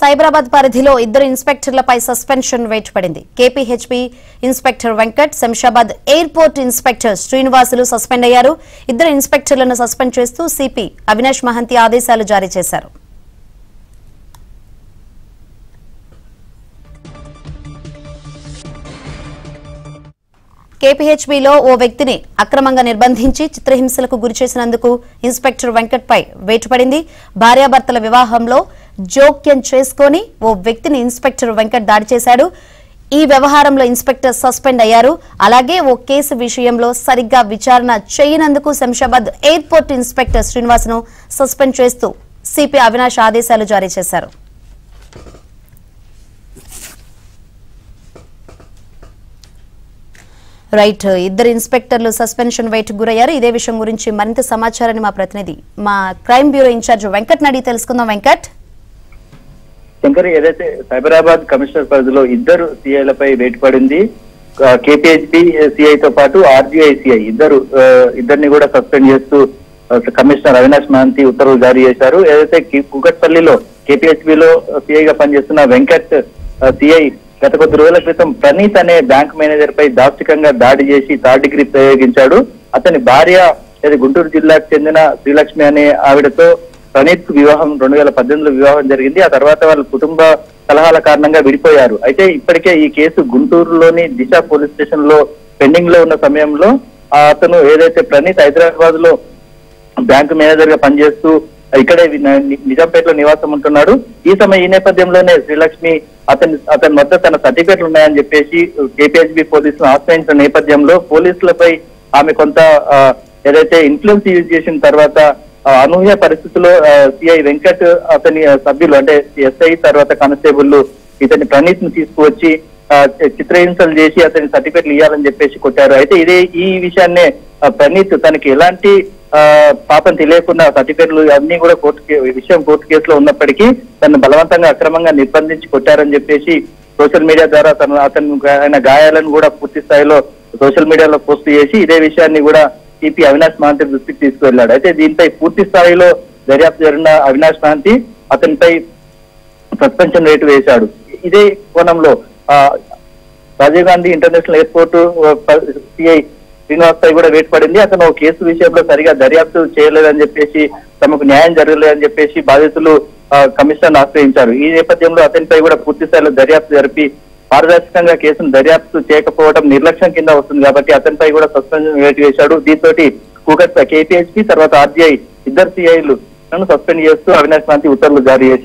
సైబరాబాద్ పరిధిలో ఇద్దరు ఇన్స్పెక్టర్లపై సస్పెన్షన్ వేటు పడింది. KPHP inspector Venkat, Shamshabad airport inspector Srinivasulu suspend అయ్యారు. ఇద్దరు ఇన్స్పెక్టర్లను సస్పెండ్ చేస్తూ సిపి అవినాష్ మహంతి ఆదేశాలు జారీ చేశారు. కేపీహెచ్బీలో ఓ వ్యక్తిని అక్రమంగా నిర్బంధించి చిత్రహింసలకు గురిచేసినందుకు ఇన్స్పెక్టర్ వెంకట్ పై వేటు పడింది. భార్యాభర్తల వివాహంలో జోక్యం చేసుకుని ఓ వ్యక్తిని ఇన్స్పెక్టర్ వెంకట్ దాడి చేశాడు. ఈ వ్యవహారంలో ఇన్స్పెక్టర్ సస్పెండ్ అయ్యారు. అలాగే ఓ కేసు విషయంలో సరిగ్గా విచారణ చేయనందుకు శంషాబాద్ ఎయిర్పోర్ట్ ఇన్స్పెక్టర్ శ్రీనివాస్ను సస్పెండ్ చేస్తూ సిపి అవినాష్ ఆదేశాలు జారీ చేశారు. రైట్, ఇద్దరు ఇన్స్పెక్టర్లు సస్పెన్షన్ వేటుకు గురయ్యారు. ఇదే విషయం గురించి మరింత సమాచారాన్ని మా ప్రతినిధి, మా క్రైమ్ బ్యూరో ఇన్ఛార్జ్ వెంకట్ నడి తెలుసుకుందాం. వెంకట్, శంకర్, ఏదైతే సైబరాబాద్ కమిషనర్ పరిధిలో ఇద్దరు సిఐలపై వేటు పడింది. కేపీహెచ్బీ సిఐతో పాటు ఆర్జీఐ సిఐ ఇద్దరిని కూడా సస్పెండ్ చేస్తూ కమిషనర్ అవినాష్ మహంతి ఉత్తర్వులు జారీ చేశారు. ఏదైతే కూకట్పల్లిలో కేపీహెచ్బీలో సిఐగా పనిచేస్తున్న వెంకట్ సిఐ గత కొద్ది రోజుల క్రితం ప్రణీత్ అనే బ్యాంక్ మేనేజర్ పై దాష్టికంగా దాడి చేసి థర్డ్ డిగ్రీ ప్రయోగించాడు. అతని భార్య గుంటూరు జిల్లాకు చెందిన శ్రీలక్ష్మి అనే ఆవిడతో ప్రణీత్ వివాహం 2018లో వివాహం జరిగింది. ఆ తర్వాత వాళ్ళ కుటుంబ కలహాల కారణంగా విడిపోయారు. అయితే ఇప్పటికే ఈ కేసు గుంటూరులోని దిశ పోలీస్ స్టేషన్ లో పెండింగ్ లో ఉన్న సమయంలో అతను ఏదైతే ప్రణీత్ హైదరాబాద్ లో బ్యాంకు మేనేజర్ గా పనిచేస్తూ ఇక్కడే నిజాంపేటలో నివాసం ఉంటున్నాడు. ఈ నేపథ్యంలోనే శ్రీలక్ష్మి అతని వద్ద తన సర్టిఫికెట్లు ఉన్నాయని చెప్పేసి కేపీహెచ్బీ పోలీసులు ఆశ్రయించిన నేపథ్యంలో పోలీసులపై ఆమె కొంత ఏదైతే ఇన్ఫ్లుయెన్స్ యూజ్ చేసిన తర్వాత అనూహ్య పరిస్థితుల్లో సిఐ వెంకట్ అతని సభ్యులు అంటే ఎస్ఐ తర్వాత కానిస్టేబుల్ ఇతని ప్రణీత్ ను తీసుకువచ్చి చిత్రహింసలు చేసి అతని సర్టిఫికెట్లు ఇవ్వాలని చెప్పేసి కొట్టారు. అయితే ఈ విషయాన్నే ప్రణీత్ తనకి ఎలాంటి పాపం తెలియకుండా సర్టిఫికెట్లు అన్ని కూడా కోర్టు కేసులో ఉన్నప్పటికీ తను బలవంతంగా అక్రమంగా నిర్బంధించి కొట్టారని చెప్పేసి సోషల్ మీడియా ద్వారా ఆయన గాయాలను కూడా పూర్తి స్థాయిలో సోషల్ మీడియాలో పోస్ట్ చేసి ఇదే విషయాన్ని కూడా సిపి అవినాష్ మహంతి దృష్టికి తీసుకువెళ్లాడు. అయితే దీనిపై పూర్తి స్థాయిలో దర్యాప్తు జరిగిన అవినాష్ మహంతి అతనిపై సస్పెన్షన్ వేటు వేశాడు. ఇదే కోణంలో Rajiv Gandhi international airport CI Srinivas పై కూడా వేటు పడింది. అతను కేసు విషయంలో సరిగా దర్యాప్తు చేయలేదని చెప్పేసి తమకు న్యాయం జరగలేదని చెప్పేసి బాధితులు కమిషనర్ ఆశ్రయించారు. ఈ నేపథ్యంలో అతనిపై కూడా పూర్తి స్థాయిలో దర్యాప్తు జరిపి పారదర్శకంగా కేసును దర్యాప్తు చేయకపోవడం నిర్లక్ష్యం కింద వస్తుంది కాబట్టి అతనిపై కూడా సస్పెన్షన్ వేటు వేశాడు. దీంతో కేపీహెచ్బీ తర్వాత ఆర్జీఐ ఇద్దరు సిఐలు సస్పెండ్ చేస్తూ అవినాష్ మహంతి ఉత్తర్వులు జారీ చేశారు.